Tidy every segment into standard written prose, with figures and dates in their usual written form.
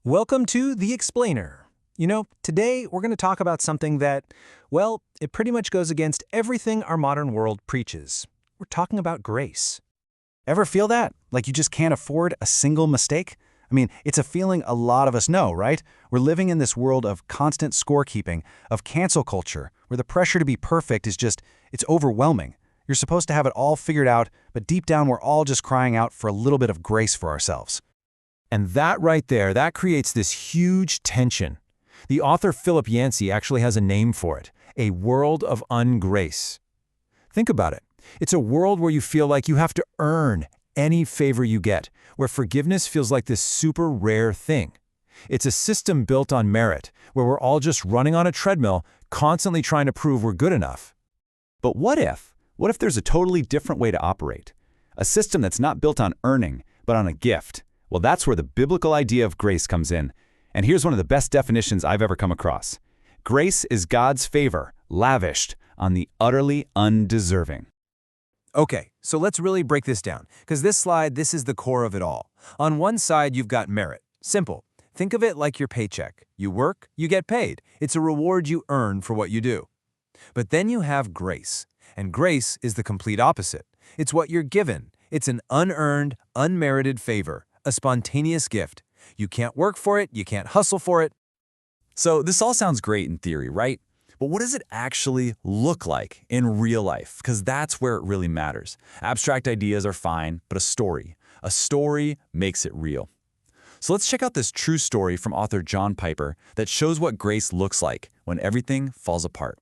Welcome to The Explainer. Today we're going to talk about something that, well, it pretty much goes against everything our modern world preaches. We're talking about grace. Ever feel that? Like you just can't afford a single mistake? It's a feeling a lot of us know, right? We're living in this world of constant scorekeeping, of cancel culture, where the pressure to be perfect is it's overwhelming. You're supposed to have it all figured out, but deep down we're all just crying out for a little bit of grace for ourselves. And that right there, that creates this huge tension. The author Philip Yancey actually has a name for it, a world of ungrace. Think about it. It's a world where you feel like you have to earn any favor you get, where forgiveness feels like this super rare thing. It's a system built on merit, where we're all just running on a treadmill, constantly trying to prove we're good enough. But what if there's a totally different way to operate? A system that's not built on earning, but on a gift. Well, that's where the biblical idea of grace comes in. And here's one of the best definitions I've ever come across. Grace is God's favor, lavished on the utterly undeserving. Okay, so let's really break this down, because this is the core of it all. On one side, you've got merit. Simple. Think of it like your paycheck. You work, you get paid. It's a reward you earn for what you do. But then you have grace, and grace is the complete opposite. It's what you're given. It's an unearned, unmerited favor, a spontaneous gift. You can't work for it, you can't hustle for it. So this all sounds great in theory, right? But what does it actually look like in real life? Because that's where it really matters. Abstract ideas are fine, but a story makes it real. So let's check out this true story from author John Piper that shows what grace looks like when everything falls apart.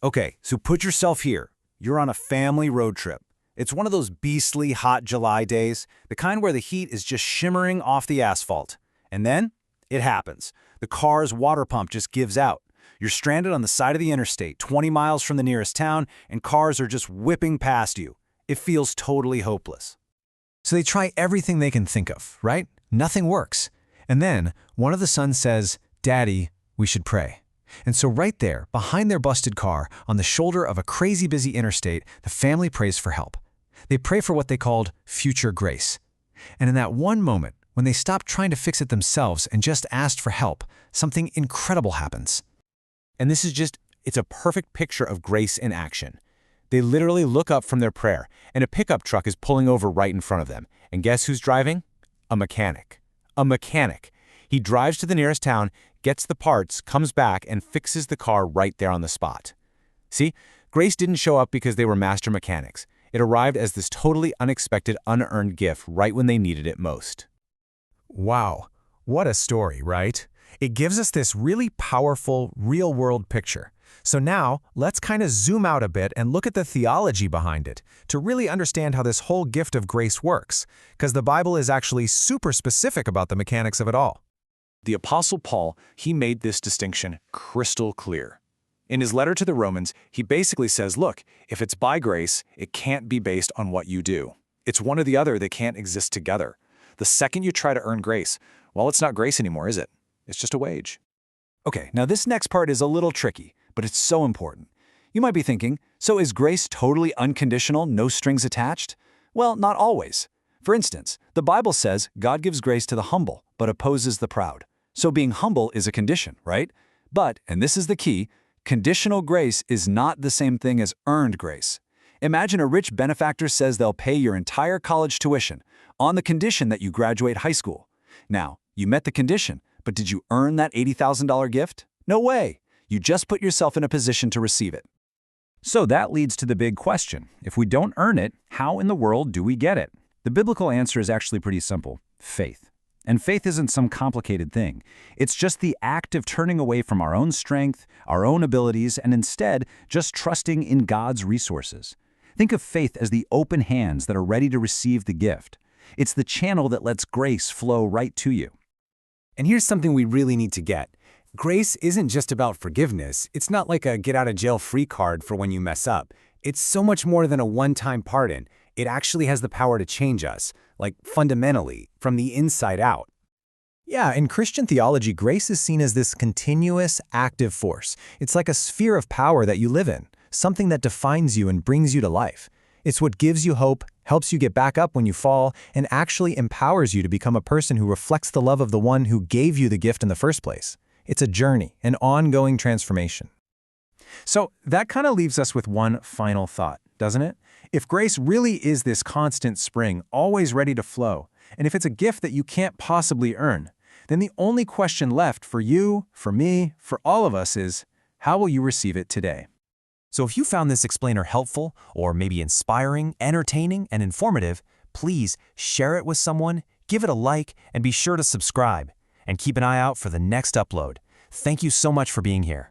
Okay, so put yourself here. You're on a family road trip. It's one of those beastly hot July days, the kind where the heat is just shimmering off the asphalt. And then it happens. The car's water pump just gives out. You're stranded on the side of the interstate, 20 miles from the nearest town, and cars are just whipping past you. It feels totally hopeless. So they try everything they can think of, right? Nothing works. And then one of the sons says, "Daddy, we should pray." And so right there, behind their busted car, on the shoulder of a crazy busy interstate, the family prays for help. They pray for what they called future grace. And in that one moment, when they stopped trying to fix it themselves and just asked for help, something incredible happens. And it's a perfect picture of grace in action. They literally look up from their prayer, and a pickup truck is pulling over right in front of them. And guess who's driving? A mechanic. A mechanic. He drives to the nearest town, gets the parts, comes back, and fixes the car right there on the spot. See, grace didn't show up because they were master mechanics. It arrived as this totally unexpected, unearned gift right when they needed it most. Wow, what a story, right? It gives us this really powerful, real-world picture. So now, let's kind of zoom out a bit and look at the theology behind it to really understand how this whole gift of grace works, because the Bible is actually super specific about the mechanics of it all. The Apostle Paul, he made this distinction crystal clear. In his letter to the Romans, he basically says, look, if it's by grace, it can't be based on what you do. It's one or the other, they can't exist together. The second you try to earn grace, well, it's not grace anymore, is it? It's just a wage. Okay, now this next part is a little tricky, but it's so important. You might be thinking, so is grace totally unconditional, no strings attached? Well, not always. For instance, the Bible says God gives grace to the humble, but opposes the proud. So being humble is a condition, right? But, and this is the key, conditional grace is not the same thing as earned grace. Imagine a rich benefactor says they'll pay your entire college tuition on the condition that you graduate high school. Now, you met the condition, but did you earn that $80,000 gift? No way. You just put yourself in a position to receive it. So that leads to the big question. If we don't earn it, how in the world do we get it? The biblical answer is actually pretty simple: faith. And faith isn't some complicated thing. It's just the act of turning away from our own strength, our own abilities, and instead just trusting in God's resources. Think of faith as the open hands that are ready to receive the gift. It's the channel that lets grace flow right to you. And here's something we really need to get. Grace isn't just about forgiveness. It's not like a get-out-of-jail-free card for when you mess up. It's so much more than a one-time pardon. It actually has the power to change us, like fundamentally, from the inside out. Yeah, in Christian theology, grace is seen as this continuous, active force. It's like a sphere of power that you live in, something that defines you and brings you to life. It's what gives you hope, helps you get back up when you fall, and actually empowers you to become a person who reflects the love of the one who gave you the gift in the first place. It's a journey, an ongoing transformation. So that kind of leaves us with one final thought, doesn't it? If grace really is this constant spring, always ready to flow, and if it's a gift that you can't possibly earn, then the only question left for you, for me, for all of us is, how will you receive it today? So if you found this explainer helpful, or maybe inspiring, entertaining, and informative, please share it with someone, give it a like, and be sure to subscribe. And keep an eye out for the next upload. Thank you so much for being here.